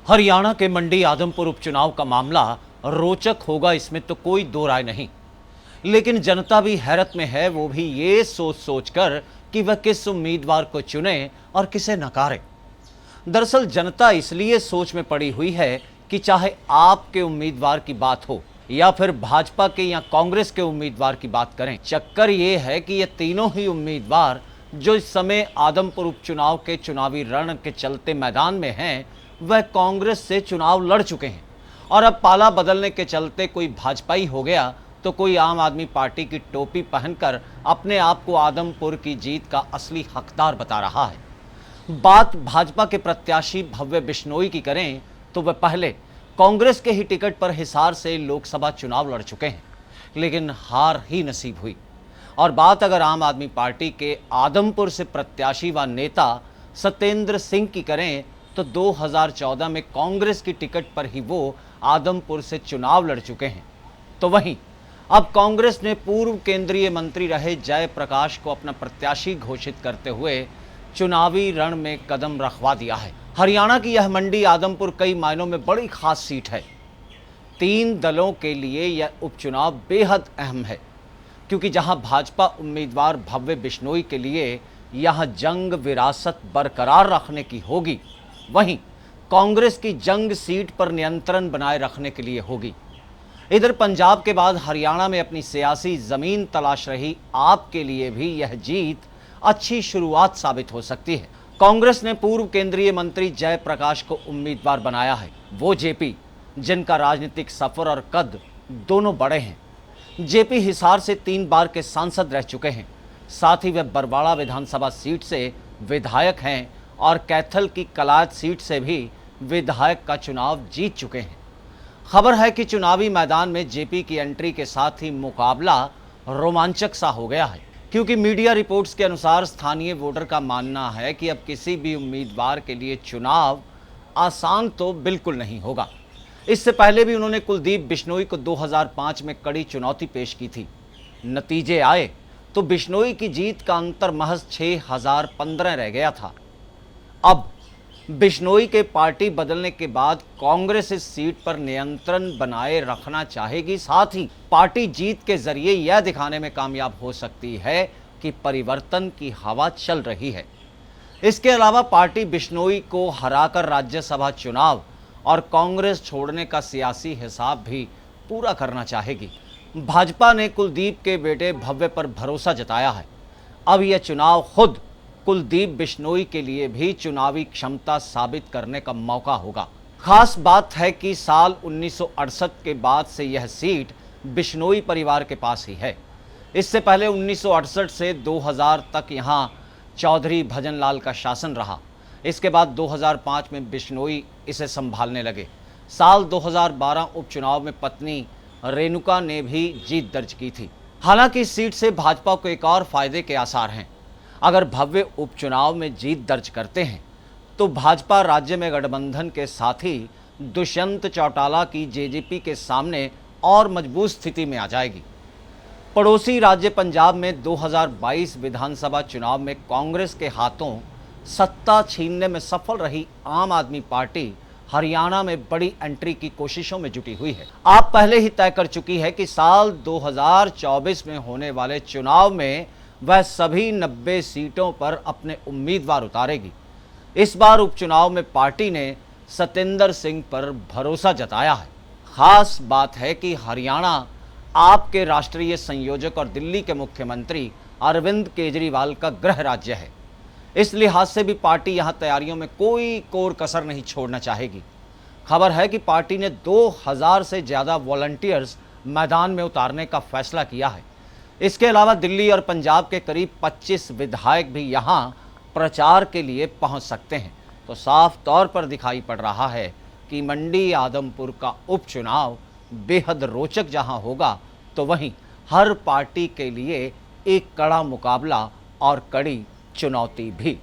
हरियाणा के मंडी आदमपुर उपचुनाव का मामला रोचक होगा, इसमें तो कोई दो राय नहीं। लेकिन जनता भी हैरत में है, वो भी ये सोच सोच कर कि वह किस उम्मीदवार को चुने और किसे नकारे। दरअसल जनता इसलिए सोच में पड़ी हुई है कि चाहे आपके उम्मीदवार की बात हो या फिर भाजपा के या कांग्रेस के उम्मीदवार की बात करें, चक्कर ये है कि ये तीनों ही उम्मीदवार जो इस समय आदमपुर उपचुनाव के चुनावी रण के चलते मैदान में हैं, वह कांग्रेस से चुनाव लड़ चुके हैं। और अब पाला बदलने के चलते कोई भाजपाई हो गया तो कोई आम आदमी पार्टी की टोपी पहनकर अपने आप को आदमपुर की जीत का असली हकदार बता रहा है। बात भाजपा के प्रत्याशी भव्य बिश्नोई की करें तो वह पहले कांग्रेस के ही टिकट पर हिसार से लोकसभा चुनाव लड़ चुके हैं, लेकिन हार ही नसीब हुई। और बात अगर आम आदमी पार्टी के आदमपुर से प्रत्याशी व नेता सत्येंद्र सिंह की करें तो 2014 में कांग्रेस की टिकट पर ही वो आदमपुर से चुनाव लड़ चुके हैं। तो वहीं अब कांग्रेस ने पूर्व केंद्रीय मंत्री रहे जयप्रकाश को अपना प्रत्याशी घोषित करते हुए चुनावी रण में कदम रखवा दिया है। हरियाणा की यह मंडी आदमपुर कई मायनों में बड़ी खास सीट है। तीन दलों के लिए यह उपचुनाव बेहद अहम है, क्योंकि जहां भाजपा उम्मीदवार भव्य बिश्नोई के लिए यहां जंग विरासत बरकरार रखने की होगी, वहीं कांग्रेस की जंग सीट पर नियंत्रण बनाए रखने के लिए होगी। इधर पंजाब के बाद हरियाणा में अपनी सियासी जमीन तलाश रही आप के लिए भी यह जीत अच्छी शुरुआत साबित हो सकती है। कांग्रेस ने पूर्व केंद्रीय मंत्री जयप्रकाश को उम्मीदवार बनाया है। वो जेपी जिनका राजनीतिक सफर और कद दोनों बड़े हैं। जेपी हिसार से 3 बार के सांसद रह चुके हैं, साथ ही वे बरवाड़ा विधानसभा सीट से विधायक हैं और कैथल की कलायत सीट से भी विधायक का चुनाव जीत चुके हैं। खबर है कि चुनावी मैदान में जेपी की एंट्री के साथ ही मुकाबला रोमांचक सा हो गया है, क्योंकि मीडिया रिपोर्ट्स के अनुसार स्थानीय वोटर का मानना है कि अब किसी भी उम्मीदवार के लिए चुनाव आसान तो बिल्कुल नहीं होगा। इससे पहले भी उन्होंने कुलदीप बिश्नोई को 2005 में कड़ी चुनौती पेश की थी। नतीजे आए तो बिश्नोई की जीत का अंतर महज 6015 रह गया था। अब बिश्नोई के पार्टी बदलने के बाद कांग्रेस इस सीट पर नियंत्रण बनाए रखना चाहेगी, साथ ही पार्टी जीत के जरिए यह दिखाने में कामयाब हो सकती है कि परिवर्तन की हवा चल रही है। इसके अलावा पार्टी बिश्नोई को हराकर राज्यसभा चुनाव और कांग्रेस छोड़ने का सियासी हिसाब भी पूरा करना चाहेगी। भाजपा ने कुलदीप के बेटे भव्य पर भरोसा जताया है। अब यह चुनाव खुद कुलदीप बिश्नोई के लिए भी चुनावी क्षमता साबित करने का मौका होगा। खास बात है कि साल 1968 के बाद से यह सीट बिश्नोई परिवार के पास ही है। इससे पहले 1968 से 2000 तक यहां चौधरी भजनलाल का शासन रहा। इसके बाद 2005 में बिश्नोई इसे संभालने लगे। साल 2012 उपचुनाव में पत्नी रेणुका ने भी जीत दर्ज की थी। हालांकि इस सीट से भाजपा को एक और फायदे के आसार हैं। अगर भव्य उपचुनाव में जीत दर्ज करते हैं तो भाजपा राज्य में गठबंधन के साथ ही दुष्यंत चौटाला की जेजेपी के सामने और मजबूत स्थिति में आ जाएगी। पड़ोसी राज्य पंजाब में 2022 विधानसभा चुनाव में कांग्रेस के हाथों सत्ता छीनने में सफल रही आम आदमी पार्टी हरियाणा में बड़ी एंट्री की कोशिशों में जुटी हुई है। आप पहले ही तय कर चुकी है कि साल 2024 में होने वाले चुनाव में वह सभी 90 सीटों पर अपने उम्मीदवार उतारेगी। इस बार उपचुनाव में पार्टी ने सत्येंद्र सिंह पर भरोसा जताया है। खास बात है कि हरियाणा आपके राष्ट्रीय संयोजक और दिल्ली के मुख्यमंत्री अरविंद केजरीवाल का गृह राज्य है। इस लिहाज से भी पार्टी यहां तैयारियों में कोई कोर कसर नहीं छोड़ना चाहेगी। खबर है कि पार्टी ने 2000 से ज़्यादा वॉलंटियर्स मैदान में उतारने का फैसला किया है। इसके अलावा दिल्ली और पंजाब के करीब 25 विधायक भी यहां प्रचार के लिए पहुंच सकते हैं। तो साफ तौर पर दिखाई पड़ रहा है कि मंडी आदमपुर का उपचुनाव बेहद रोचक जहां होगा, तो वहीं हर पार्टी के लिए एक कड़ा मुकाबला और कड़ी चुनौती भी।